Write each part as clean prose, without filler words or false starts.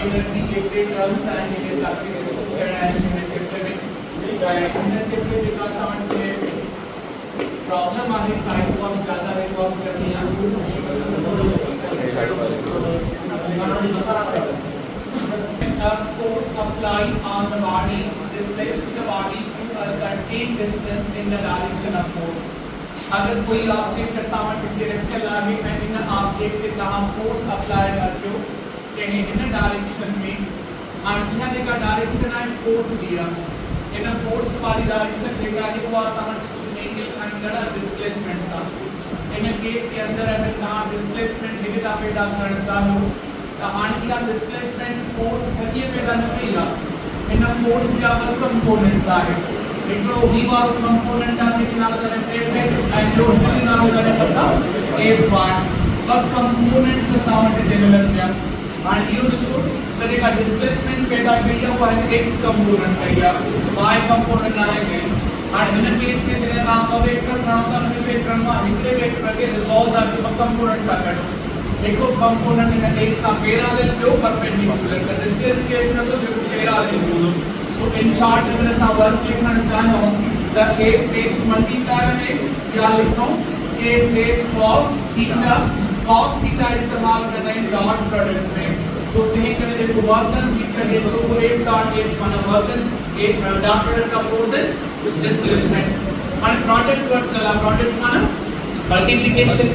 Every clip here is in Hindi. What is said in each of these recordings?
एनर्जी के टर्म्स आएंगे के साथ में डिस्कस करना है ह्यूमन चैप्टर में। ह्यूमन चैप्टर के पास आने प्रॉब्लम आहे साइड फॉर्म ज्यादा रिकॉर्ड करनी है force applied on the body displaces the body to a certain distance in the direction of force। अगर कोई ऑब्जेक्ट का सामान डायरेक्ट लागे मैं इन ऑब्जेक्ट के तहत फोर्स अप्लाई करके कहीं इन डायरेक्शन में और यहाँ का डायरेक्शन है फोर्स दिया इन फोर्स वाली डायरेक्शन देखा है वो सामान कुछ नहीं के अंदर डिस्प्लेसमेंट सा इन केस के अंदर अगर कहां डिस्प्लेसमेंट हिता पैदा करना चाहो कहानी का डिस्प्लेसमेंट फोर्स सही पैदा न कइला इन फोर्स जा वर्क कंपोनेंट्स आहे एकड़ो वी वारो कंपोनेंट आहे के नालो करे Fx एंड जो हिन नालो करे पसा F1 work components sound general में और यो ॾिसो त जेका डिस्प्लेसमेंट पैदा कई आहे वो है x कंपोनेंट कई आहे y कंपोनेंट आहे कई और इन केस में जने ना वेक्टर खणो त उन वेक्टर में हिकड़े वेक्टर के रिजॉल्व कर कंपोनेंट सा कढो एको कंपोनेंट इन x सा पैरेलल जो परपेंडिकुलर का डिस्प्लेस के न तो जो पैरेलल हो so in short अगर ऐसा वर्क लिखना चाहो तो f(x) × x या लिखो f(x) cos थीटा इस्तेमाल करना है डॉट प्रोडक्ट में so देख कर देखो वर्क की सके तो f(x) माना वर्क एक डॉट प्रोडक्ट का फोर्स है डिस्प्लेसमेंट माने प्रोडक्ट वर्क वाला प्रोडक्ट माना मल्टीप्लिकेशन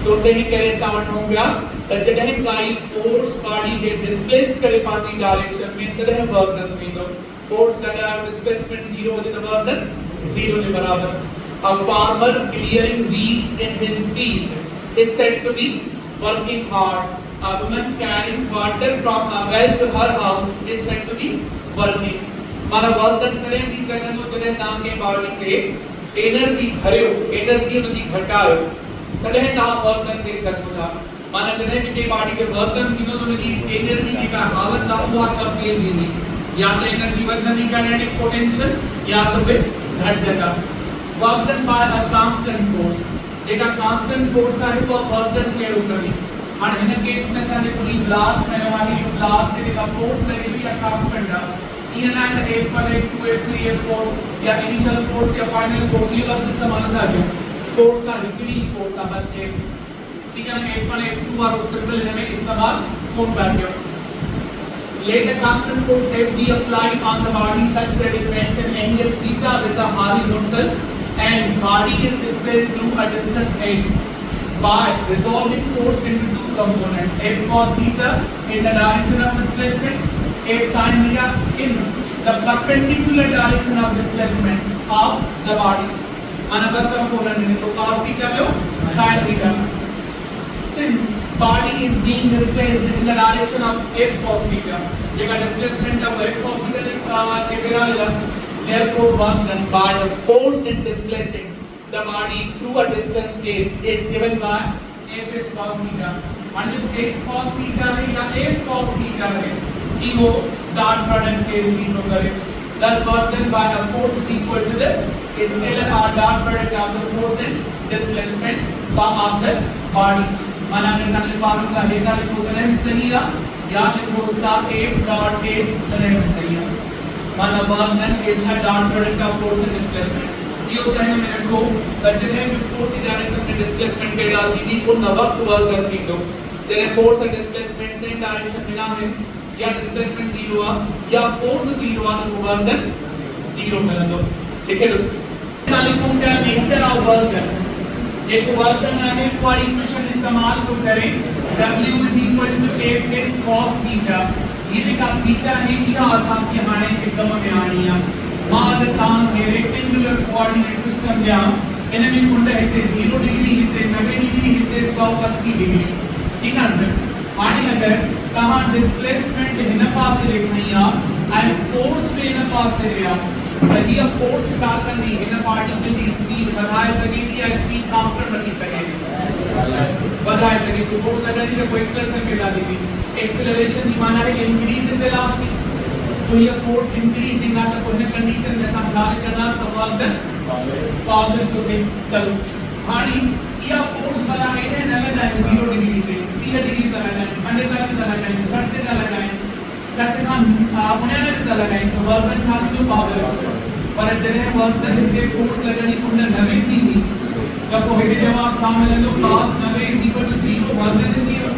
so देख करे साउंड हो गया तो जडे काई फोर्स बॉडी के डिस्प्लेस करे पानी डायरेक्शन में तदे वर्क डन थींदो फोर्स लगा डिस्प्लेसमेंट 0 हो तो वर्क डन 0 के बराबर। A farmer clearing weeds in his field is said to be working hard। A woman carrying water from a well to her house is said to be working। माना वर्क डन करे थी सके तो जडे नाम के बॉडी के एनर्जी भरियो एनर्जी उनकी घटायो तदे ना वर्क डन चेक सकतो था माना जने के बॉडी के वर्क डन थीनो तो उनकी एनर्जी की का हालत ना वो तब्दील थींदी या तो एनर्जी वधंदी काइनेटिक पोटेंशियल या तो फिर घट जाता work done bye a constant force जेका कांस्टेंट फोर्स है वो वर्क डन के ऊपर और इन केस में सारे पूरी ब्लास्ट में वाली ब्लास्ट के का फोर्स लगी हुई है कांस्टेंट है ये ना F1 F2 F3 F4 या इनिशियल फोर्स या फाइनल फोर्स ये वाला सिस्टम अलग है फोर्स का रिकवरी फोर्स है बस एक ठीक है F1 F2 और सिंपल इनमें इस्तेमाल कौन करते हो let a constant force F be applied on the body such that it makes an angle theta with the horizontal and body is displaced through a distance s by resolving force into two components F cos theta in the direction of displacement F sin theta in the perpendicular direction of displacement of the body another component is cos theta low sin theta since body is being displaced in the direction of F cos theta जेका displacement of F cos theta के बराबर therefore work done by the force in displacing the body through a distance is given by F is cos theta मान लो x cos theta है या F cos theta है इहो डॉट प्रोडक्ट के रिपीट हो करे thus work done by a force is equal to the scalar or dot product of the force and displacement of the body माना अगर हमने फॉर्मूला का हेता लिखो तो नहीं सही है या लिखो उसका F डॉट S नहीं सही है माना work done is a dot product of force and displacement ये हो जाए में रखो जने में फोर्स की डायरेक्शन में डिस्प्लेसमेंट के डालती थी उन वक्त वर्क करती तो जने फोर्स और डिस्प्लेसमेंट सेम डायरेक्शन मिला में या डिस्प्लेसमेंट 0 है या फोर्स 0 है तो वर्क डन 0 मिला दो लिखे दो लिखो क्या नेचर ऑफ वर्क डन ये वर्क करना है फॉर इक्वेशन इस्तेमाल को करें W = F cos थीटा ये का थीटा है क्या आसान के हाने एकदम में आनी है मान काम के रेक्टेंगुलर कोऑर्डिनेट सिस्टम या इनमें कुंड है 0 डिग्री है 90 डिग्री है 180 डिग्री ठीक है माने अगर कहां डिस्प्लेसमेंट इन पास से लिखनी है एंड फोर्स पे इन पास से लिया तभी अब फोर्स स्टार्ट करनी इन पार्टिकल की स्पीड बढ़ाए सकेगी या स्पीड कांस्टेंट रखी सकेगी बढ़ाए सकेगी तो फोर्स लगा दी तो एक्सेलरेशन मिला देगी एक्सेलरेशन की माना है इंक्रीज इन वेलोसिटी तो ये फोर्स इंक्रीजिंग ना तो कोई कंडीशन में समझा करना तो वर्क डन पॉजिटिव तो भी चलो हानी या फोर्स लगा है ना लगा 0 डिग्री पे 3 डिग्री तक लगाएं 100 तक लगाएं 60 तक लगाएं आपने लगाई तो वर्तन छाती जो पावर पर जने वर्तन के फोर्स लगनी कुंड नवे थी जब वो हेडे जवाब सामने लो पास नवे इज इक्वल टू 0 वर्तन इज 0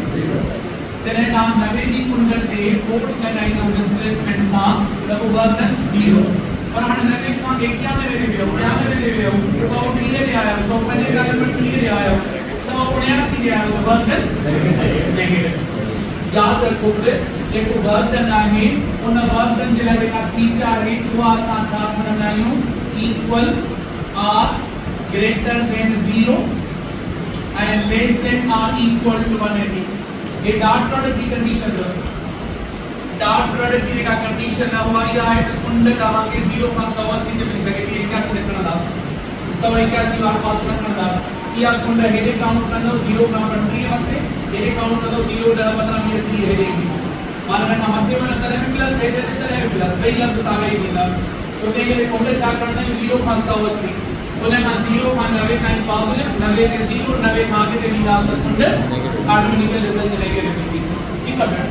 जने नाम नवे की कुंड दे फोर्स लगाई नो डिस्प्लेसमेंट सा तब वर्तन 0 पर हन नवे का एक क्या नवे ले क्या नवे ले 100 सीधे ले आया 100 पहले का नंबर क्लियर ले आया 100 89 ले आया वर्तन नेगेटिव याद रखो एक वर्तन आहे उन वर्तन जे लाइ जेका थीटा रेट हुआ असां छा खणंदा आहियूं equal or greater than 0 and less than or equal to 180 ये डॉट प्रोडक्ट की कंडीशन है डॉट प्रोडक्ट की जेका कंडीशन हमारी आहे त कुंड तव्हां के 0 खां 180 ते मिल सके थी 81 लिखणा 181 वार पास रखणा या कुंड हेडे काउंट कंदो 0 खां 35 वक्ते हेडे काउंट कंदो 0 ॾह 15 मिनट थी हेडे माने ना मध्य में तरह में प्लस है तो तरह में प्लस कई लफ्ज सागे ही दीना सो ते ये कोड छा करना है 0 खां 180 बोले ना 0 खां 90 ताईं पावल 90 के 0 90 खां के ते नीला कुंड ऑटोमेटिकल रिजल्ट नेगेटिव थी ठीक है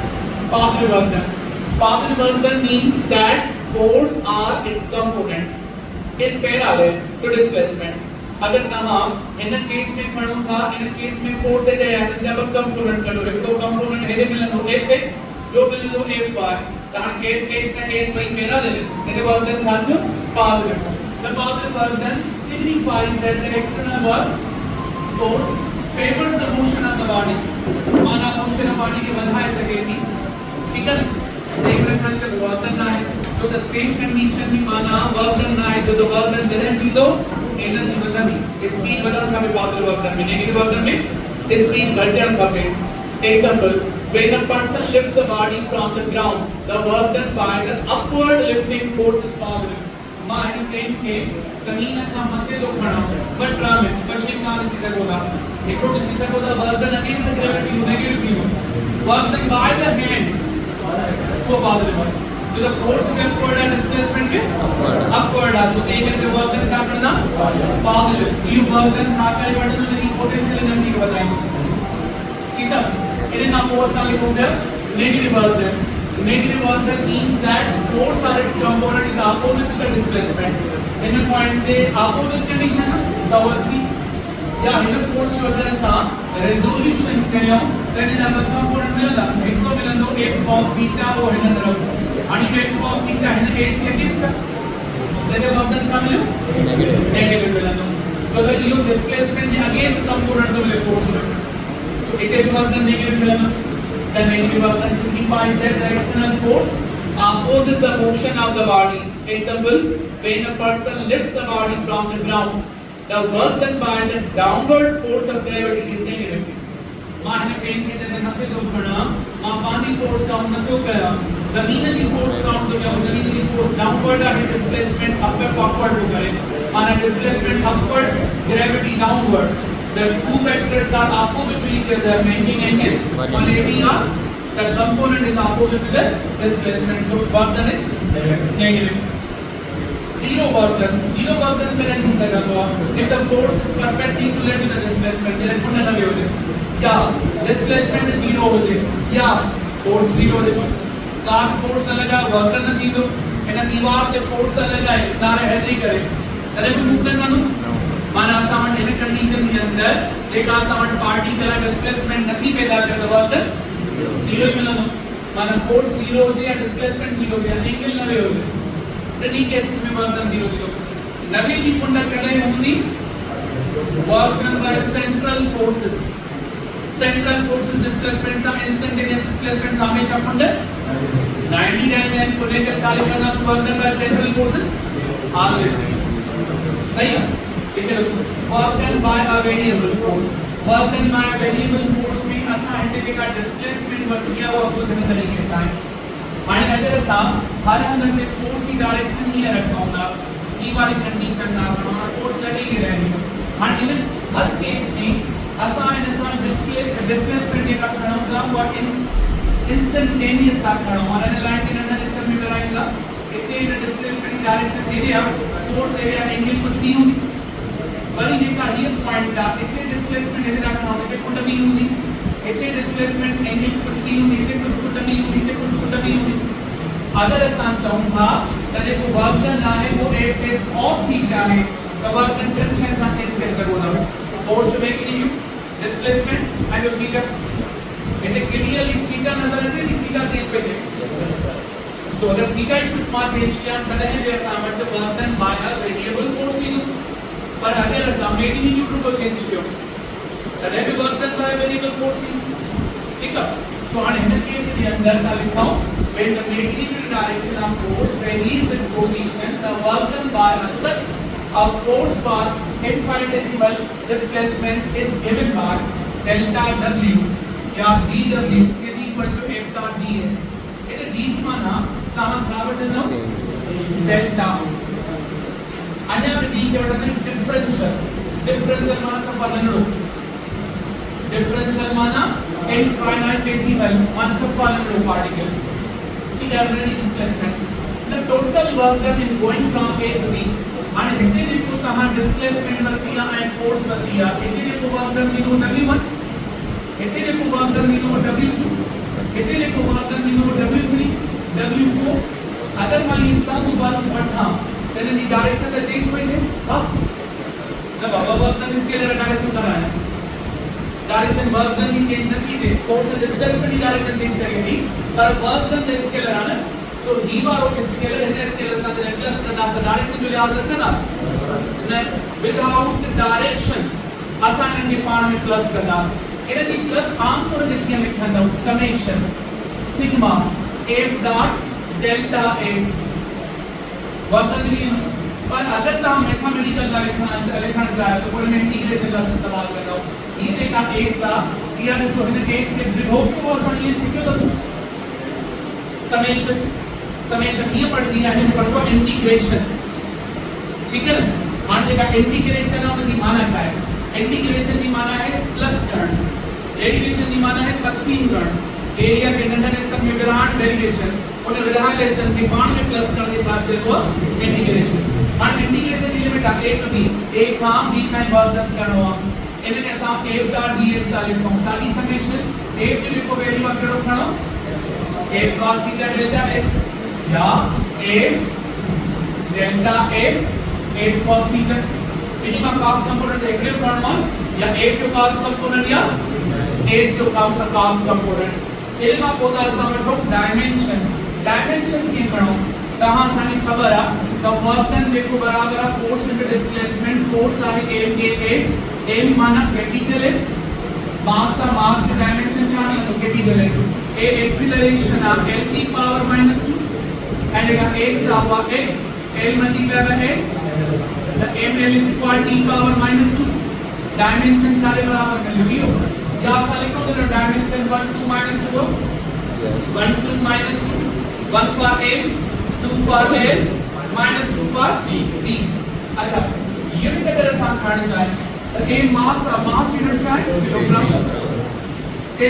पावल वर्तन means that force or its component is parallel to displacement अगर तमाम इन केस में खणो था इन केस में फोर्स है जब कंपोनेंट करो एक तो कंपोनेंट हेरे मिलनो fx जो बिंदु fy कारण fx and s by parallel तेरे वर्तन साथ पावल the power वर्तन signifies that the external work force favors the motion of the body माना मोशन ऑफ बॉडी के बढ़ाए सके थी ठीक है सेम रखन के वर्तन ना है तो द सेम कंडीशन में माना वर्तन ना है जो द वर्तन जने थी तो एनर्जी बदलनी स्पीड बदलना का पावल वर्तन में नेगेटिव वर्तन में स्पीड घटन का examples when a person lifts the body from the ground the work done by the upward lifting force is powerful माने प्लेन के जमीन का मध्य तो खड़ा बट ड्रम में पश्चिम का इसी से होगा एक तो इसी से होगा work done against the gravity negative view work done by the hand वो पावल वर्क तो the force of upward and displacement के अपवर्ड आ तो एक करके वर्क डन छा करना पावल यू वर्क डन छा करे बट तो पोटेंशियल एनर्जी को बताएंगे ठीक है इन्हें ना फोर्स वाले को फिर नेगेटिव वर्तन means that force or its component is opposite to the displacement in a point the opposite condition 180 या इन फोर्स जो अगर सा रेजोल्यूशन कयो then इन अब component मिलदा एक तो मिलंदो एक cos थीटा वो है न तरफ आणि एक cos थीटा है न a से किसका तेरे वर्तन सा मिलो नेगेटिव मिलंदो so that you displacement against component तो मिले force so it is work negative element the negative work signifies that the external force opposes the motion of the body example when a person lifts the body from the ground the work done by the downward force of gravity is negative माने पेन के जने मथे तो खड़ा पानी फोर्स काउंट न तो करा जमीन की फोर्स काउंट तो क्या जमीन की फोर्स डाउनवर्ड है डिस्प्लेसमेंट अपवर्ड फॉरवर्ड हो करे माने displacement upward gravity downward the two vectors are opposite to each other making angle 180 or the component is opposite to the displacement so work done is negative zero work done में नहीं सकता तो if the force is perpendicular to the displacement then कुछ ना हो जाए या displacement zero हो जाए या force zero हो जाए कार force न लगा work done नहीं तो है ना दीवार पे force न लगाए ना रहती करे अरे को मूवमेंट मानो माना साउंड इन कंडीशन के अंदर एक साउंड पार्टिकल डिस्प्लेसमेंट नहीं पैदा करता वर्तन जीरो मिलनो माना फोर्स जीरो हो जाए डिस्प्लेसमेंट जीरो हो जाए एंगल नवे हो जाए तो ठीक है इसमें वर्तन जीरो जीरो नवे की कुंड कड़े होंगी work done by central forces displacement sum instantaneous displacement हमेशा कुंड 90 डायमेंशन को लेकर चालू करना work done by central forces always सही है work done by a variable force में असा है का डिस्प्लेसमेंट वर्क किया हुआ कुछ नहीं तरीके से माने अगर सा हर अंदर में फोर्स की डायरेक्शन नहीं रखा होगा ये वाली कंडीशन ना हमारा फोर्स लगेगी रहेगी और इन हर केस में असा डिस्प्लेसमेंट ये का खड़ा होगा वो इंस्टेंटेनियस था खड़ा हमारा लाइन के अंदर इस में कराएगा इतने displacement direction area force area angle कुछ नहीं होगी वही ये का ये पॉइंट था इतने डिस्प्लेसमेंट एरिया का होने पे कुछ नहीं होगी इतने डिस्प्लेसमेंट एंगल कुछ नहीं होगी इतने कुछ नहीं होगी इतने कुछ नहीं होगी अगर असां चऊं था त जेको वर्क डन आहे वो F is cos थीटा है त वर्क डन टिन शयुनि सां चेंज करे सघो था फोर्स जो making you displacement and your theta it clearly theta नजर अचे थी थीटा चेंज पे सो अगर थीटा इस मां चेंज किया तॾहिं बि असां वटि work done bye a variable force ईंदो पर अगर असां मेकिंग यू को चेंज कयो तॾहिं बि work done by variable force ईंदो ठीक है so on in the case the under का लिखा when the magnitude direction of force varies with position the work done by such a force for infinitesimal displacement is given by delta w या dw is equal to f dot ds इधर d की माना कहाँ छावट है ना delta अन्य में d के वजह से differential माना सब बदलने differential माना infinitesimal one subvolume particle ठीक है already displacement the total work done in going from A to B and इतने को कहाँ displacement करती है and force करती है इतने को work done दिनो W1 इतने को work done दिनो W2 इतने को work done दिनो W3 W4 अगर मान लीजिए सब वर्क बढ़ा then the direction का change हुई है हाँ जब अब work done इसके लिए direction कर रहा है डायरेक्शन वर्क डन की चेंज नहीं थी फोर्स डिस्प्लेसमेंट की डायरेक्शन चेंज करेगी पर वर्क डन द स्केलर आना सो d बार ऑफ स्केलर है स्केलर साथ में प्लस करना सा डायरेक्शन जो याद रखना ना विदाउट डायरेक्शन आसान के पार में प्लस करना इधर की प्लस आम तौर पे लिखने लिखा था summation sigma f dot delta s work done पर अगर तो हम मैथमेटिकल का लिखना चाहे तो कोई मैं इंटीग्रेशन का इस्तेमाल कर रहा हूं ये देखा ऐसा किया ने सो इन केस के विभव को आसान ये ठीक है तो समेशन ये पढ़ दिया है पढ़ो इंटीग्रेशन ठीक है मान लेगा इंटीग्रेशन और की माना चाहे इंटीग्रेशन की माना है प्लस करण डेरिवेशन की माना है तकसीम करण एरिया के अंदर इसका में विराट डेरिवेशन और विराट लेसन के पान में प्लस करण के साथ से वो इंटीग्रेशन और इंटीग्रेशन की लिमिट आ a टू b एक काम b का वर्क डन करना इन्हें ऐसा f डॉट ds का लिखो सारी समेशन f जो लिखो पहली बार केड़ो खणो f cos theta delta s या f delta f s cos theta इन्हीं का cos कंपोनेंट देख रहे हो मान या f जो cos कंपोनेंट या s जो cos कंपोनेंट इन्हीं का पौधा समझो डायमेंशन के खणो कहां सानी खबर आ तो वर्क डन देखो बराबर है फोर्स इनटू डिस्प्लेसमेंट फोर्स आहे m के s m माना कैपिटल है मास का मास के डायमेंशन चाहिए तो कैपिटल है a एक्सीलरेशन आ l की पावर -2 एंड x आवा l multiply by the ml square t power -2 dimension सारे बराबर कर लियो या सारे को तो dimension 1 2 -2 yes 1 2 -2 1 for m 2 for l -2 for b अच्छा यूनिट अगर आसान पढ़ना चाहे तो a मास यूनिट है किलोग्राम a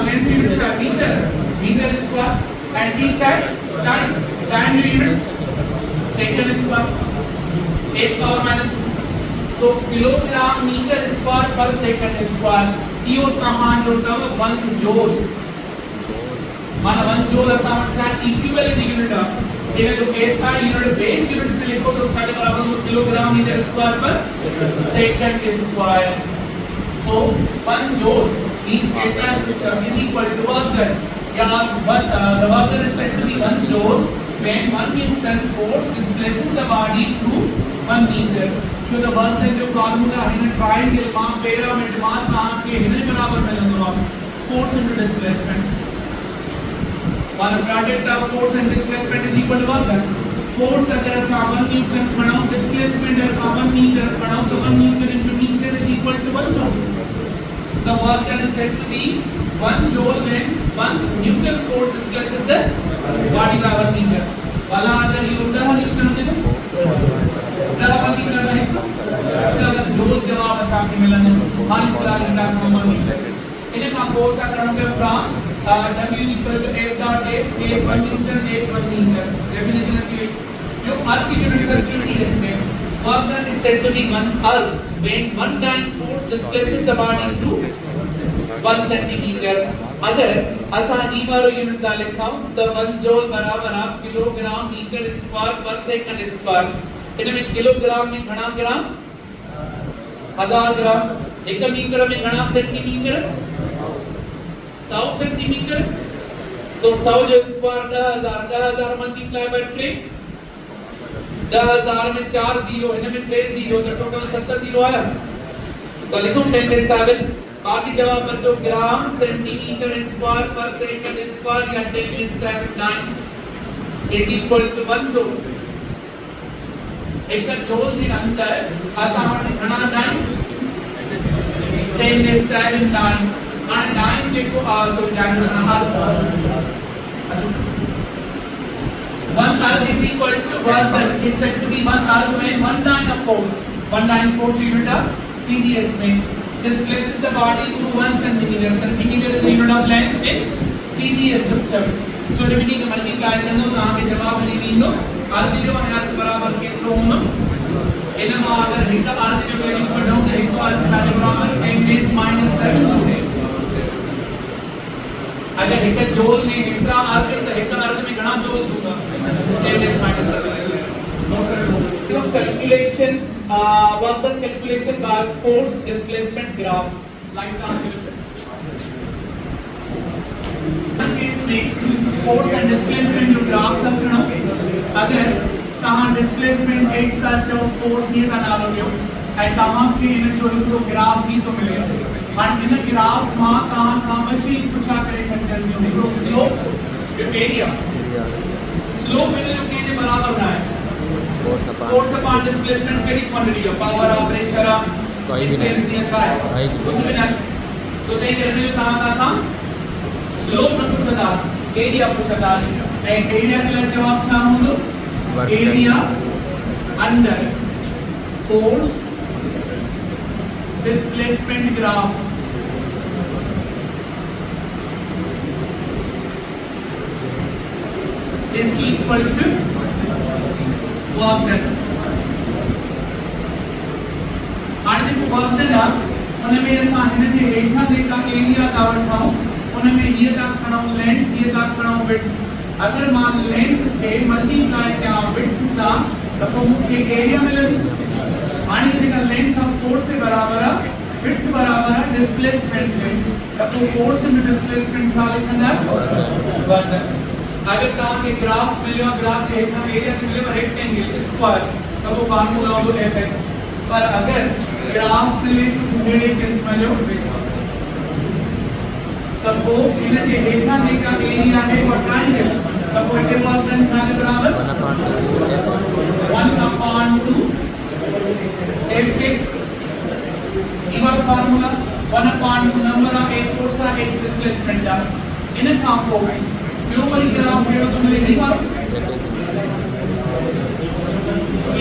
लेंथ यूनिट है मीटर स्क्वायर एंड t है time unit second square a power -2 so kilogram metre square per second square यो कहां जो तब 1 जूल माना 1 जूल आसान इक्विवेलेंट यूनिट है इन्हें तो ऐसा यूनिट बेस यूनिट्स में लिखो तो सारे बराबर हो kilogram metre square per second square so 1 joule means ऐसा system is equal to work done या the work done is said to be 1 joule when 1 newton force displaces the body through 1 meter so the work done जो फार्मूला है ना ट्रायंगल मां पिरामिड मां कहां के हिने बराबर मिलंदो है force into displacement one bracket of force and displacement is equal to work done force अगर 1 न्यूटन खणो displacement अगर 1 मीटर खणो तो 1 Newton into meter is equal to 1 joule the work done is said to be 1 joule when 1 newton force displaces the body by 1 meter वाला अगर ये 10 न्यूटन दे दो 10 वाली करना है तो अगर जोल जवाब सामने मिलने मान लो कि हिसाब में 1 मीटर इन्हें का फोर्स का current from W equal to F dot S A 1 Newton S 1 meter definition अच्छी जो अर्थ की यूनिट का CDS में work done is said to be 1 earth when 1 time force displaces the body through 1 centimetre. अगर असा ई वारो यूनिट दा लिखाऊं तो 1 जूल बराबर आप kilogram metre square per second square. इन में किलोग्राम में घणा ग्राम 1000 ग्राम। 1 मीटर में घणा सेंटीमीटर 100 सेंटीमीटर। तो 100 जो स्क्वायर 10000 मल्टीप्लाई बाय 3 10,000 में 4 जीरो, इनमें 3 जीरो, तो टोटल 70 जीरो आया। तो लिखो 10 के 7। बाकी जवाब बच्चों gram centimetre square per second square या 10 के 7 9 इज इक्वल टू 1 जूल। एक जूल जे अंदर असा वटि घणा 9 10 के 7 9 हां 9 जेको सो 9 1 earth is equal to 1 earth is said to be 1 earth when 1 9 of force 1 9 force unit of CDS में displaces the body through 1 centimeter. Centimeter is the unit of length in CDS system. So remaining multiply करनो तो हमें जवाब मिली वीनो अर्थ जो है अर्थ बराबर केतरो होनो इन में अगर हिक अर्थ जो वैल्यू पढ़ो तो हिक अर्थ छाने बराबर 10 - 7 अगर एक जूल में एक अर्थ तो एक अर्थ में घणा जूल होगा 10 - 7 नोट कर लो। Calculation work done calculation by force displacement graph like translation case में फोर्स एंड डिस्प्लेसमेंट जो ग्राफ तकणो अगर कहां डिस्प्लेसमेंट x का जो फोर्स ये का नालो लियो ऐ कहां के इन जो हिकड़ो ग्राफ भी तो मिले और इन ग्राफ मां कहां बची पूछा करे सकते हो हिकड़ो स्लोप जो एरिया स्लोप में जो के बराबर ना है force upon displacement KD quantity है पावर ऑफ प्रेशर ऑफ कोई भी नहीं अच्छा है कुछ भी नहीं। तो दे के जो कहां का सा स्लोप न पूछदा एरिया पूछदा ए एरिया के जवाब छा होंदो area under force displacement graph is equal to work done. और जब वर्क डन आ उनमें ऐसा है ना जे हेठा जेका एरिया का वठाओ उनमें ये का खणो लेंथ ये का खणो विड्थ अगर मान लेंथ के मल्टीप्लाई क्या विड्थ सा तो मुख्य एरिया मिलेगी आणि जेका लेंथ ऑफ फोर्स से बराबर है विड्थ बराबर है डिस्प्लेसमेंट में तो फोर्स में डिस्प्लेसमेंट सा लिखंदा वर्क डन। अगर कहां के ग्राफ मिलियो ग्राफ जे हम एरिया के मिलियो रेक्टेंगल स्क्वायर तो वो फार्मूला हो fx पर अगर ग्राफ मिले कुछ मेरे केस मिलियो तब वो इन जे हेठा जेका एरिया है वो ट्रायंगल तब वो के वर्क डन छाने बराबर 1/2 fx even formula 1/2 number of एक फोर्स आ x डिस्प्लेसमेंट दा इन का को क्यों वही ग्राफ है तो मिले नहीं मारो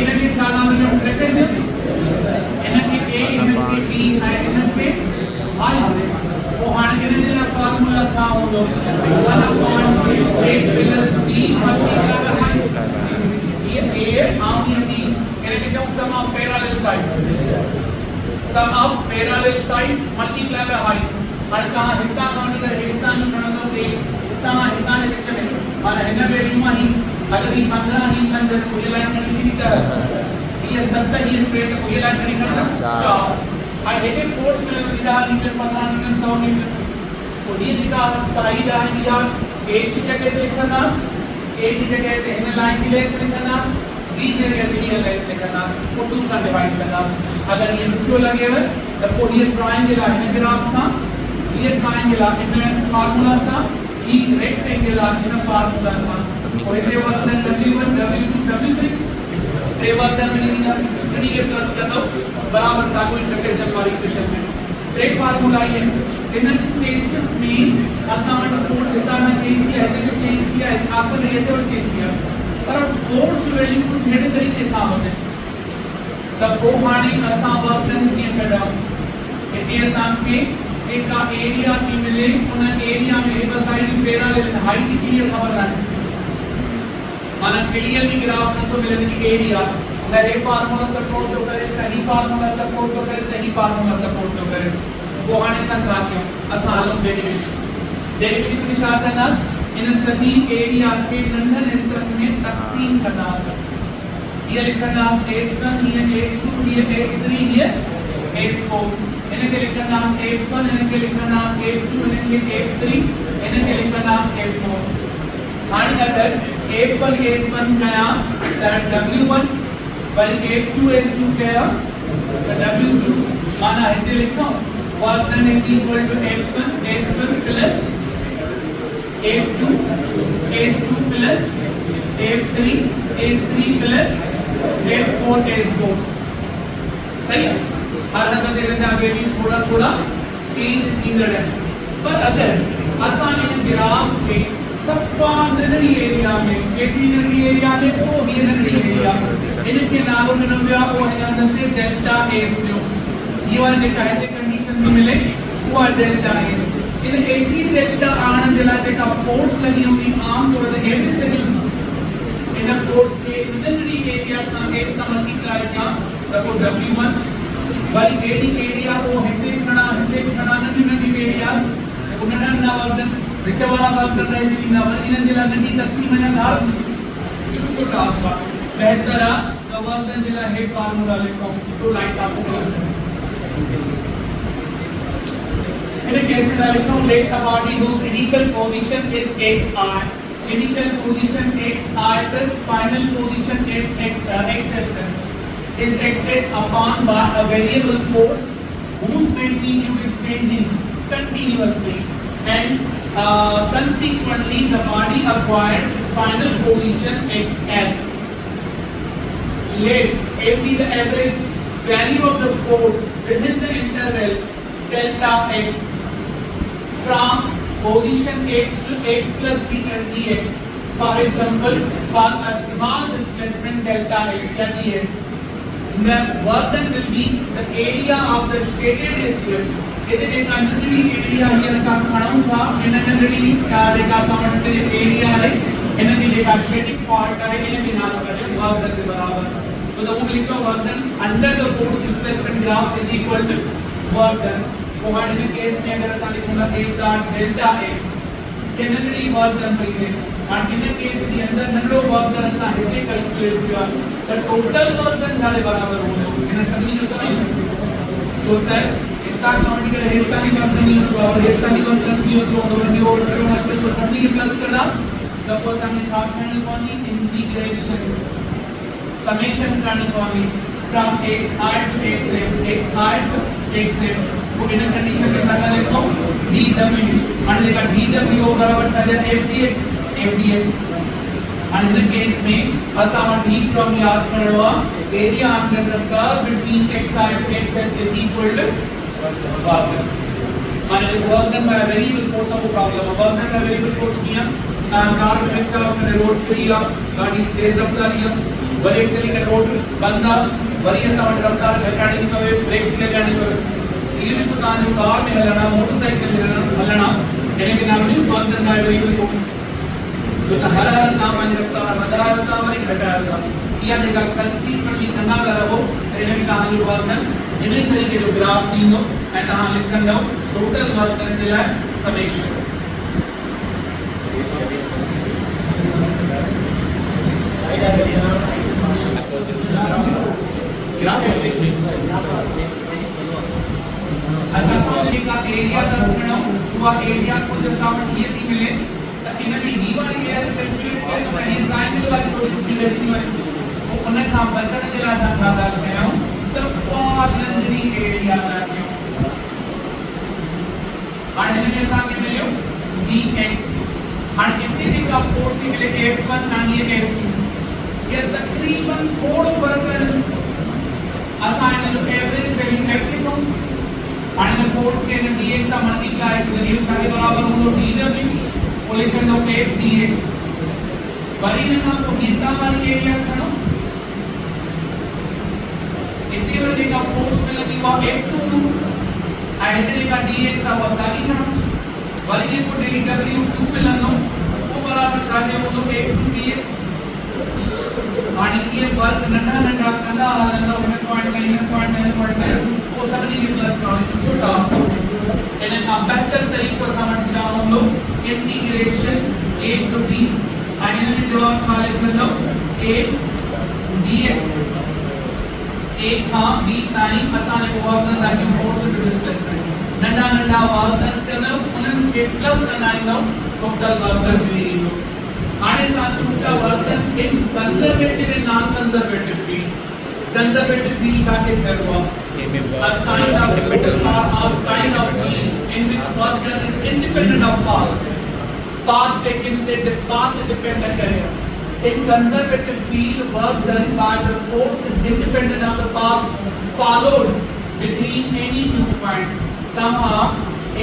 इनके चाला में ट्रेपेज़ इनके a इनके b है इनके i वो हां के लिए फार्मूला था हो 1/2 a plus b multiply by height ये a आम ये b इनके जो sum of parallel sides multiply by height और कहां हिस्सा कौन इधर हिस्सा नहीं करना तो हिता ने विच में और हिन वैल्यू में ही अगर ये 15 ही अंदर को ये लाइन नहीं थी तरह ये 70 ही रेट को ये लाइन नहीं करना 4 और एक फोर्स में दिया न्यूटन 15 न्यूटन 100 न्यूटन तो ये दिखा साइड आ दिया a की जगह पे लिखना a की जगह पे हिन लाइन की लेंथ लिखना b की जगह पे ये लेंथ लिखना को 2 से डिवाइड करना अगर ये 2 लगे हुए तो को ये ट्रायंगल है इन ग्राफ सा ये ट्रायंगल है इन फार्मूला सा ई रेक्टेंगल आखिर फार्मूला सा कोई रे work done w1 w2 w3 रे वर्क डन में नहीं के प्लस कर दो बराबर सा कोई इंटरप्रिटेशन वाली इक्वेशन में रे फार्मूला ये इन केसेस में असाइंड फोर्स इतना ना चेंज किया है तो चेंज किया है आंसर ये तो चेंज किया पर फोर्स वैल्यू को ढेर तरीके से होते तब को हाने असा वर्क डन के करा इतने आसान के एक का एरिया की मिले उन एरिया में एक साइड पैरेलल हाइट की क्लियर खबर ना माना क्लियरली ग्राफ में तो मिले कि एरिया ना एक फार्मूला सपोर्ट तो करे इसका ही फार्मूला सपोर्ट तो करे इसका ही फार्मूला सपोर्ट तो करे वो हाणे संसार क्यों असालम डेरिवेशन में छा कंदास इन सभी एरिया के नंढन हिस्सनि में तक़सीम कंदास ये लिखंदास S1 ये S2 ये S3 ये S4 इनके लिखंदास F1 इनके लिखंदास F2 इनके F3 इनके लिखंदास F4 हाणे अगर F1 S1 कया त W1 वरी F2 S2 कया त W2 माना हिते लिखो work done is equal to F1 S1 plus F2 S2 plus F3 S3 plus F4 S4 सही है हर हद ते रहंदा आगे भी थोड़ा थोड़ा चेंज थींदड़ है पर अगर असां इन ग्राफ के सफ़ा नंढड़ी एरिया में केतिरी नंढड़ी एरिया में तो ये नंढड़ी एरिया इनके नालो ॾिनो वियो आहे उहो हिन हंधि ते डेल्टा एस जो ये वाला जेका हिते कंडीशन में मिले उहा डेल्टा एस इन 18 डेल्टा आणण जे लाइ जेका फोर्स लगी होगी आम तौर ते हेठि सॼी इन फोर्स के नंढड़ी एरिया सां एस सां मल्टीप्लाई कया त पोइ W1 वरी एडी एरिया वो हिते खणा नंढी नंढी एरियास उन नंढा वर्गन विच वारा वर्गन रहिजी वेंदा वरी इन्हनि जे लाइ नंढी तक़सीम अञा धार बिल्कुलु टास्क आहे बेहतर आहे त वर्गन जे लाइ हे फार्मूला लिखो सुठो लाइट आपको in a case में लिखो let a body whose initial position is xi initial position xi plus final position xf is acted upon by a variable force whose magnitude is changing continuously and consequently the body acquires its final position xf. Let f be the average value of the force within the interval delta x from position x to x plus dx. For example, for a small displacement delta x या ds, the work done will be the area of the shaded strip. इधर एक नंढड़ी एरिया ये सब खड़ाऊं था इन नंढड़ी जेका सामने एरिया है इन की जेका शेडिंग पार्ट है इन के नाम करें वर्क डन के बराबर तो वो लिखो work done under the force displacement graph is equal to work done वो हमारे केस में अगर असा लिखूंगा एक डॉट डेल्टा x के नंढड़ी वर्क डन पई है और इन केस के अंदर नंढड़ो वर्क डन असा हिते कैलकुलेट किया तो टोटल वर्क डन छाले बराबर हो इन सभी जो समीशन होता है इतना क्वांटिटी का हेस्ता नहीं करता नहीं होता और हेस्ता नहीं करता नहीं होता और न्यू ऑर्डर में आते तो सभी के प्लस कर दास तब वो हमने छाप करने वाली इंटीग्रेशन समेशन करने वाली from xi to xi to xf वो इन कंडीशन के साथ लिखो dw और लेगा dw बराबर साजा fdx and in the case में असावन heat from याद करवा area under the curve between xi to xf is equal to work done माने work done by a variable force of problem work done by variable force किया कार में चला मैंने रोड किया गाड़ी तेज रफ्तार किया वरी एक तरीके रोड बंदा वरी असावन रफ्तार घटाने की पे ब्रेक लगाने पे ये भी तो जो कार में हलना मोटरसाइकिल में हलना यानी कि नाम नहीं work done by variable force तो हर नाम माने रखता है बड़ा होता है वही घटा होता है या देखा कंसीक्वेंटली करना रहो इन्हें कहानी वर्क डन इन्हीं तरीके जो ग्राफ तीनों एंड कहां लिखन दो टोटल वर्क डन के लिए समेशन ग्राफ अच्छा समझने का एरिया दर्पण हुआ एरिया को जो सामने ये मिले इनकी ही वाली है कैलकुलेट करना है ट्रायंगल वाली थोड़ी डिवीजन वाली वो उन्हें काम बचने के लिए समझा रहे हैं सब क्वाड्रेंटरी एरिया का और इनके साथ मिले dx और कितने का फोर्स मिले f1 और ये f2 ये तकरीबन थोड़ा फर्क है असाइन जो एवरेज वैल्यू f के टर्म्स और इन फोर्स के dx का मल्टीप्लाई तो ये सारे बराबर होगा dw वो लिखकर दो f dx वरी में आपको गीता वाली एरिया खड़ो इतने बजे का फोर्स में लगी हुआ f2 इतने का dx का वसाली खड़ो वरी में को dw2 में लगो वो बराबर सारे वो तो f2 dx और ये वर्क नंढा कंदा 1.9 वो सब नहीं प्लस का तो टास्क इन्हें आप बेहतर तरीके से समझना हम लोग integration a to b and इन्हें जवाब छाले कर लो a dx a का b टाइम आसान है वो अपना ताकि फोर्स टू डिस्प्लेसमेंट नंदा नंदा वर्क करना उन्हें के प्लस करना है लो टोटल वर्क मिलेगी लो आने साथ उसका work in conservative and non conservative field conservative fields are considered a kind of field in which work done is independent of path taken the path dependent area. In conservative field, work done by the force is independent of the path followed between any two points. तहाँ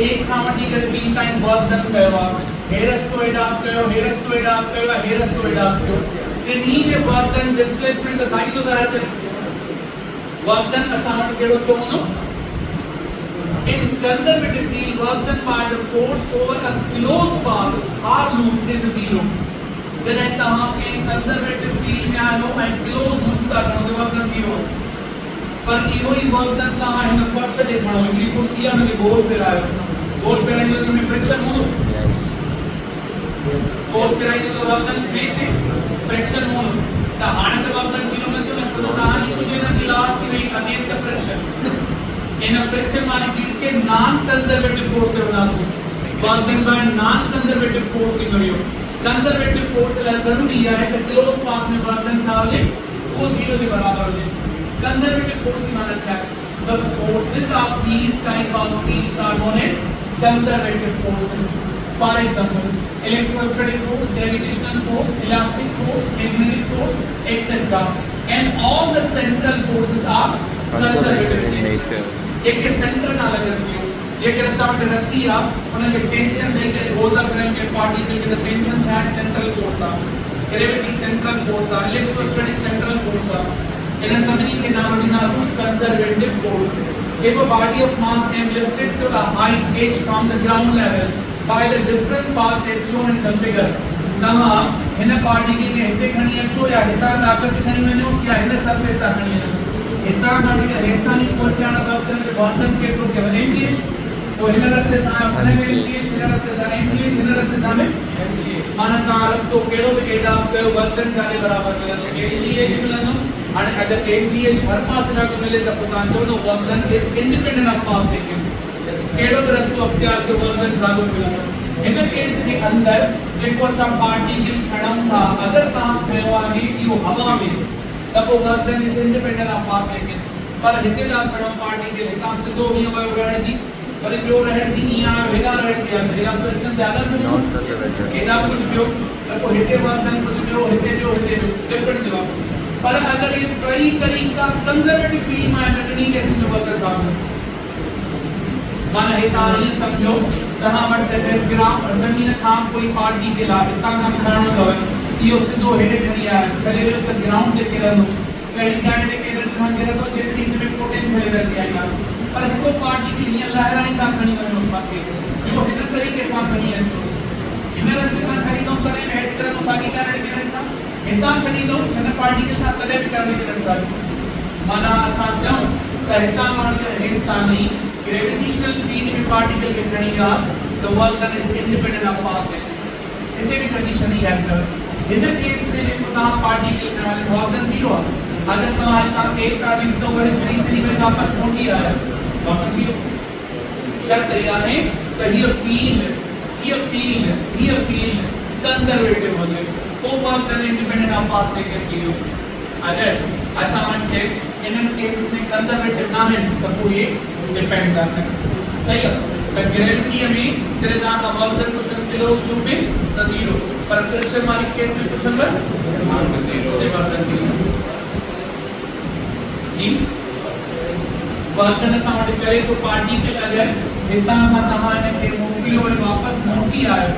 एक particular b time work done करेगा, हेरस्टोइड आप करो, हेरस्टोइड आप करो, हेरस्टोइड आप करो. इन्हीं में work done displacement का साइड तो रहते हैं. Work done assignment केड़ो क्यों मनो? In conservative field, work done by the force over a closed path or loop is zero. Then I तहाँ के conservative field में आयो मैं closed loop का करूँ तो work done zero. पर इहो ही work done कहाँ है ना फर्स्ट से देखना हो इनकी कुर्सियाँ में गोल पे आयो. गोल पे आएंगे तो में friction हो. गोल पे आएंगे तो work done में friction हो. ता हाने तो work done zero में क्यों ना छोड़ो कहानी कुछ एनर्जी लॉस की नहीं against the friction in a friction माने कि इसके नॉन कंजर्वेटिव फोर्स से बना work done bye non conservative force की करियो कंजर्वेटिव फोर्स ला जरूरी है कि क्लोज पाथ में वर्क डन चाहे वो जीरो के बराबर हो जाए कंजर्वेटिव फोर्स माने क्या the forces of these type of fields are known as conservative forces for example electrostatic force, gravitational force, elastic force, magnetic force, etc. And all the central forces are conservative in nature. एक के सेंटर ना लगे रखियो, एक के साथ रस्सी आप उन्हें के टेंशन देके होल्ड अप करने के पार्टिकल के टेंशन चाहे सेंट्रल फोर्स आ, ग्रेविटी सेंट्रल फोर्स आ, electrostatic central force आ, इन्हें सभी के नाम भी नासुस conservative force. If a body of mass is lifted to a height h from the ground level by the different path as shown in the figure, तहाँ इन्हें पार्टिकल के हिते खनी है जो या हिता ताकत खनी में जो या हिते सरफेस तक खनी है हिता पार्टिकल रेस्तानी पहुंचाना वक्त के बॉटम के तो केवल एमपीएच तो हिने रास्ते से आप अपने एमपीएच हिने रास्ते से एमपीएच हिने रास्ते से हमें माना का रास्तो केड़ो भी केड़ा पे वर्तन चाले बराबर मिले तो एमपीएच मिलनो और अगर एमपीएच हर पास ना तो मिले तो पता चलो तो वर्तन is independent of path taking केड़ो भी रास्तो अख्तियार के वर्तन चालू मिलनो इन केस के अंदर देखो सब पार्टिकल खड़म था अगर काम करवाने की वो हवा में तब वो वर्तन is independent of path taking पर हिते दा खड़म पार्टिकल हिता सिधो ही वयो रहण जी पर जो रहण जी यहाँ वेगा रहण दिया मेरा फ्रिक्शन ज्यादा तो केदा कुछ पियो तो हिते वर्तन कुछ पियो हिते जो डिफरेंट जवाब पर अगर ये कई तरीका कंजर्वेटिव फील्ड में एंटनी के सिंह वर्तन सामने माना हिता ये समझो तहां वटि ग्राम जमीन खां कोई पार्टी के ला हिता खां खणो अथव इहो सिधो हेॾे खणी आहे छॾे वियो त ग्राउंड ते किरंदो कहिड़ी काइनेटिक एनर्जी खां किरंदो जेतिरी हिन पोटेंशियल एनर्जी आई आहे पर हिकु पार्टी खे हीअं लहराईंदा खणी वञोसि मथे इहो हिन तरीक़े सां खणी अचोसि हिन रस्ते सां छॾींदो तॾहिं बि हेठि किरंदो साॻी काइनेटिक एनर्जी सां हितां छॾींदोसि हिन पार्टी के साथ कॾहिं बि काइनेटिक एनर्जी सां माना असां चऊं त हितां माण्हू हेठि तां नहीं gravitational field में पार्टिकल के खणी Vyas the work done is independent of path हिते भी कंडीशन ही है इन केस में जेको तव्हां पार्टिकल खणी वर्क डन जीरो आहे अगर तव्हां हितां एक का भी तो वरी फ्री से निकल वापस मोटी आया वर्क डन जीरो शर्त ये आहे त हीअ फील्ड कंजर्वेटिव हुजे तो work done independent of path taken की अगर असां वटि इन केसेस में कंजर्वेटिव ना है तो वो ये डिपेंड करता है सही है तो ग्रेविटी में तेरे दांत का वर्क डन कुछ क्लोज लूप में तो जीरो पर फ्रिक्शन वाली केस में कुछ अंदर मान के जीरो दे वर्क डन जी वर्क डन सामने करे तो पार्टिकल अगर हितां खां तव्हां इन खे मोकिलियो और वापस मोटी आयो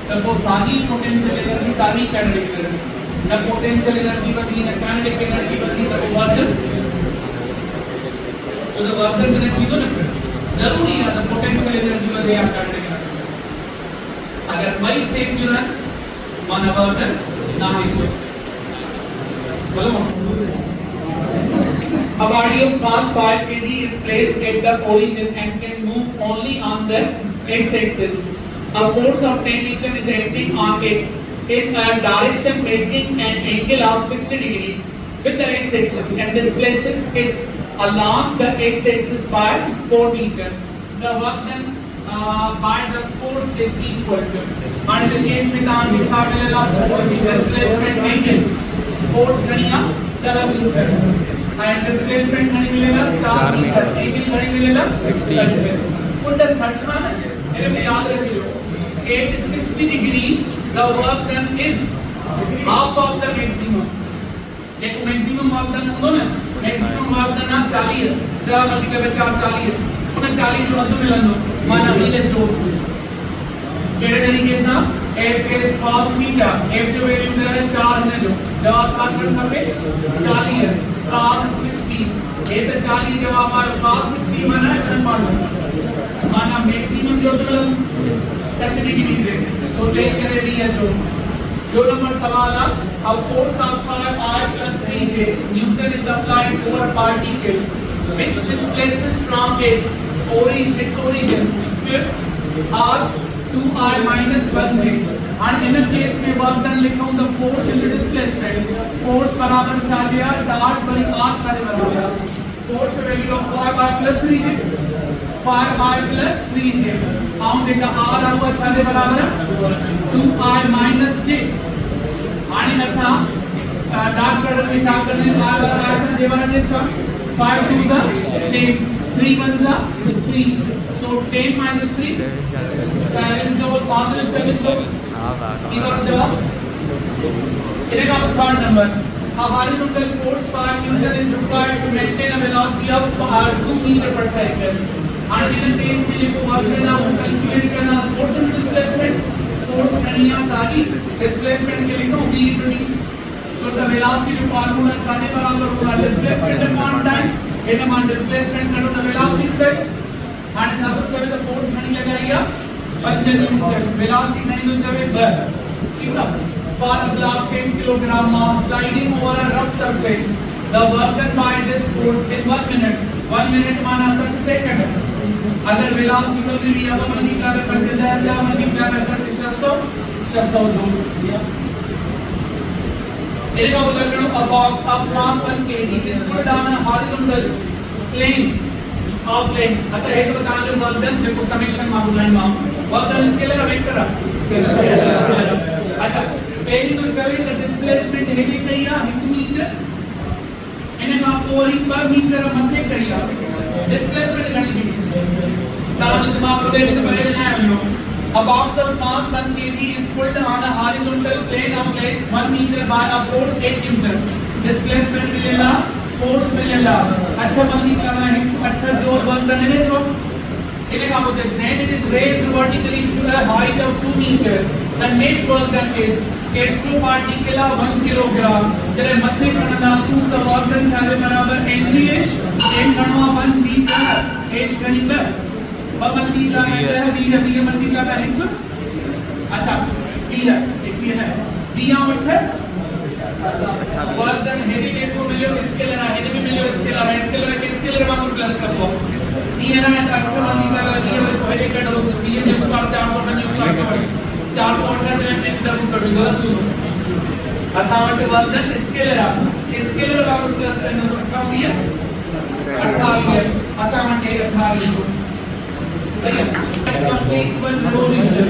तो वो सारी पोटेंशियल एनर्जी सारी काइनेटिक एनर्जी न पोटेंशियल एनर्जी वधी न काइनेटिक एनर्जी वधी तो वर्क डन तो the work done कनेक्ट तो ना जरूरी है तो पोटेंशियल एनर्जी में दे आप काटने के अगर मई सेम जो है माना वर्क डन ना हो इसको बोलो A body of mass 5 kg is placed at the origin and can move only on the x-axis. A force of 10 Newton is acting on it in a direction making an angle of 60 degree with the x-axis and displaces it along the x-axis by 4 Newton. The work done by the force is equal to. मान लीजिए केस में काम दिखा मिलेगा force displacement angle force गणिया 10 मीटर and displacement घड़ी मिलेगा 4 मीटर angle घड़ी मिलेगा 60 उनका 60 ना ये भी याद रख लो 60 degree the work done is half of the maximum एक maximum work done होगा ना maximum work done आप 40 है क्या मल्टीप्लाई 4 40 है उन्हें 40 जो अंदर मिलना माना मिले जो केड़े तरीके से f के cos थीटा f जो वैल्यू दे रहा है 4 ने जो जवाब 4 करना पे 40 है cos 60 ये तो 40 जवाब आया cos 60 माना है अपन माना मैक्सिमम जो तो 70 डिग्री दे सो टेक करे डी है जो नंबर सवाल है how force of I plus 3j Newton is applied over a particle which displaces from its origin r 2I minus 1j and in a case में work done लिखा हूँ the force into displacement force बराबर सारे यार dot बड़ी आठ सारे बराबर force value of 5I plus 3j 5I plus 3j हम देखा r हुआ सारे बराबर 2I minus j आणि नसा dot product में शामिल करने r बराबर ऐसा j बराबर j सम 5 2 जा 10 3 1 जा 3 so 10 minus 3 7 जो 5 7 so इधर जवाब इधर का third number a horizontal force 5 Newton is required to maintain a velocity of 2 meter per second and in a case में लिखो वर्क करना हो कैलकुलेट करना force and displacement force करनिया सारी displacement के लिखो v so the velocity जो फार्मूला चाहे बराबर होगा displacement upon time इधर मान displacement करो the velocity पे आणि छात्र चले तो फोर्स नहीं लगाइया 5 न्यूटन वेलोसिटी नहीं तो चले ठीक है for a block 10 kilogram mass sliding over a rough surface the work done by this force in 1 minute माना 60 सेकंड अगर वेलोसिटी को भी लिया तो मल्टीप्लाई कर 5000 मल्टीप्लाई कर 600 ये का बोला करो a box of mass 1 kg is put on a horizontal plane of plane अच्छा एक तो बता दो वर्क डन देखो समेशन मांगू लाइन मांगू वर्क डन स्केलर और वेक्टर स्केलर अच्छा पहली तो चले द डिस्प्लेसमेंट है कि कहिया 1 मीटर इन्हें आप कोरी पर मीटर मध्य कहिया डिस्प्लेसमेंट गणित की ताकि दिमाग को देने तो पहले ना हम लोग a box of mass 1 kg is pulled on a horizontal plane of length 1 meter by a force 8 newton displacement मिलेगा force मिलेगा अच्छा बंदी करना है अच्छा जोर बंद करने में तो इन्हें क्या बोलते हैं then it is raised vertically to a height of 2 meter the net work done is ketsu particle 1 kilogram तेरे मध्य करना दासूस the work done सारे बराबर NGH n गणवा 1 g का h गणित बंदी का है b मल्टीप्लाई है अच्छा b है एक भी है b यहाँ पर वर्क डन हेवी गेट को मिलियो स्केलर है हेवी मिलियो स्केलर के स्केलर में हम प्लस कर दो ये ना अक्टूबर वाली का ये पहले का डोज ये जो स्टार्ट 400 का न्यूज़ स्टार्ट कर 400 का मैं डबल कर दूंगा तो असाइनमेंट वर्क डन स्केलर का प्लस करना कम दिया 28 है असाइनमेंट 28 सही है completes one revolution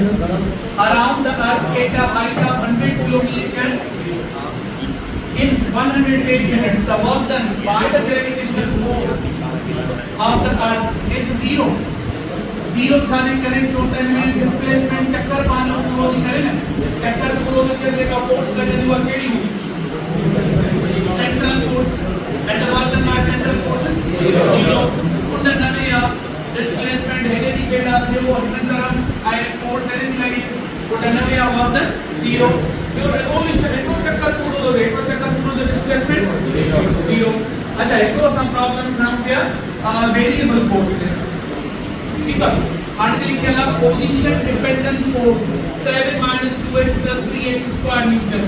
around the earth at a height of 100 kilometer in 108 minutes the work done by the gravitational force of the earth is zero छाने करें छोटे में डिस्प्लेसमेंट चक्कर पाना फ्लो करें ना चक्कर फ्लो करने का फोर्स करने हुआ KD central force and the work done by central forces zero उन नने या डिस्प्लेसमेंट है दी के ना थे वो हर तरफ आई फोर्स है दी लगी उन नने या वर्क done zero जो रेवोल्यूशन है तो चक्कर पूरा दो देखो चक्कर पूरा दो डिस्प्लेसमेंट जीरो अच्छा एक तो सम प्रॉब्लम नाम क्या वेरिएबल फोर्स है ठीक है आर्टिकल के अलावा position dependent force 7 - 2x + 3x² Newton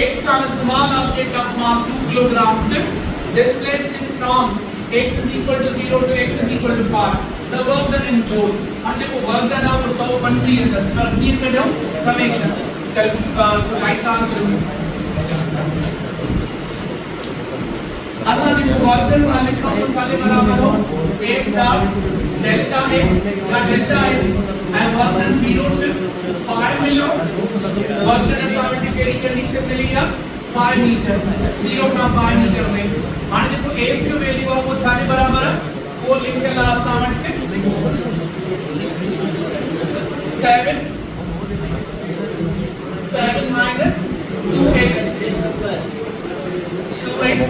एक साल सवाल आपके का मास 2 kilogram displacing from x is equal to 0 to x is equal to 5. The work done in joule. हमने को work done है वो 100 in the square तीन में दो summation. राइट काम करूँ. असल में work done वाले का कौन सा ले बराबर हो? F dot delta x या delta s and work done 0 to 5 मिलो. Work done assignment की condition में लिया 5 मीटर. 0 का 5 मीटर में. मान लीजिए तो f जो वैल्यू है वो सारे बराबर है. वो लिख के ला असाइनमेंट में 7 minus 2x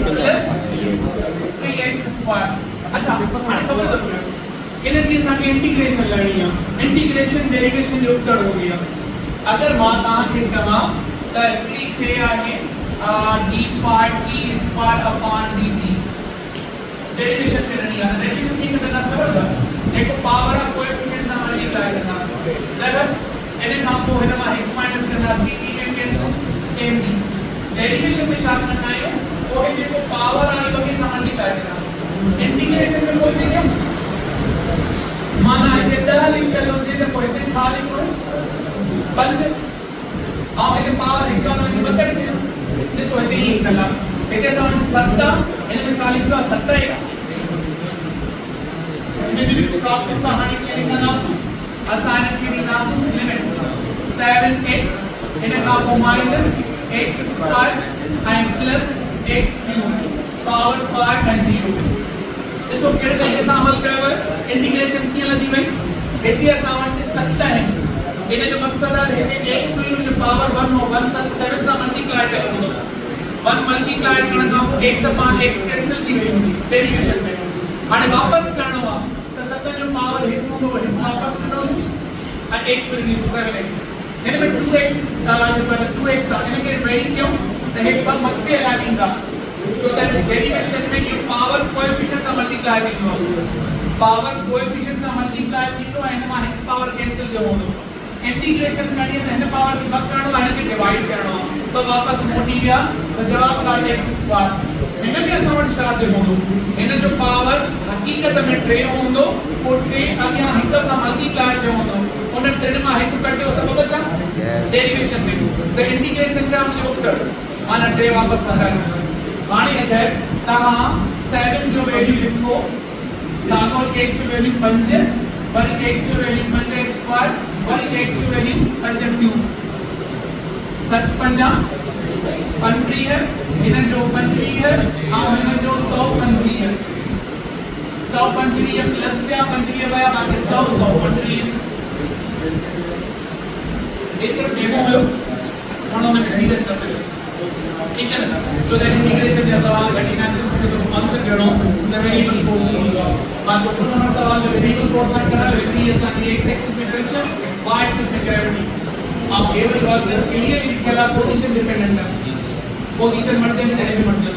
plus 3x square. अच्छा आने खबर दो इन्हें की सारी इंटीग्रेशन लड़नी है. इंटीग्रेशन डेरिवेशन जो उत्तर हो गया. अगर माता के जमा तरक्की से आगे d5 t square upon dt derivation करनी है. डेरिवेशन की करना खबर है. एक पावर ऑफ कोएफिशिएंट से मल्टीप्लाई करना है. इन्हें हम को है ना एक माइनस करना है. dt में कैंसिल md. डेरिवेशन में शामिल करना है वो है देखो पावर आई होगी से मल्टीप्लाई करना. इंटीग्रेशन में कोई नहीं है. माना है कि दह लिख कर लो जे कोई नहीं था लिखो पंच आप एक पावर एक का मतलब बकड़ से दिस होते ही कला एक समान सत्ता इनमें शामिल हुआ सत्ता x इनमें प्रोसेस सहानी के लिए नासुस असाइन के लिए नासुस लिमिट 7x इन्हें का minus x square and plus x cube power 5 and 0. इसको कहते हैं जैसा अमल कर इंटीग्रेशन की लगी भाई इतनी आसान है सत्ता है. इन्हें जो मकसद है कि x की पावर 1 हो 1 7 से मल्टीप्लाई करो 1 मल्टीप्लाई करना को x अपॉन x कैंसिल की गई डेरिवेशन में. અને વાપસ કરણો તો સતત જો પાવર હિટ નો હોય વાપસ કરણો આ x will be 7x એને में 2x जो पर 2x એને કે વેરી क्यों तो एक पर मध्य लागेगा so that derivation में की पावर कोएफिशिएंट से मल्टीप्लाई करो. पावर कोएफिशिएंट से मल्टीप्लाई की तो એને માં पावर कैंसिल जो हो इंटीग्रेशन करिए तो એને पावर की बात करनो એને के डिवाइड करनो तो वापस मोटी गया तो जवाब आ गया x स्क्वायर. इन्हें भी समझ शादी होंगे. इन्हें जो पावर हकीकत में ट्रे होंगे वो ट्रे अगर यहाँ हिंदू सा मल्टीप्लाई जो होंगे उन्हें ट्रे में हिंदू करते हो सब बचा डेरिवेशन में तो इंटीग्रेशन से हम जो कर माना ट्रे वापस लगा माने इधर कहाँ 7 जो वैल्यू लिखो सागों के x वैल्यू 5 वन के x वैल्यू 5 स्क्वायर वन के x वैल्यू 5 क्यूब 7 पंजा पंद्री है इन्हें जो पंचवी है हम इन्हें जो 100 पंचवी है 100 पंचवी है प्लस क्या पंचवी है भाई बाकी 100 पंचवी ये सिर्फ डेमो है उन्होंने सीरियस कर दिया. ठीक है ना. तो दैट इंटीग्रेशन जैसा सवाल घटिना से तो आंसर करो द वेरिएबल फोर्स होगा. बात तो पूरा सवाल वेरिएबल फोर्स ना करना वेरी है साथ x एक्सिस में फ्रिक्शन y एक्सिस में ग्रेविटी. आप केवल बात क्लियर लिख के ला पोजीशन डिपेंडेंट है. पोजीशन मर्जी में मर्जी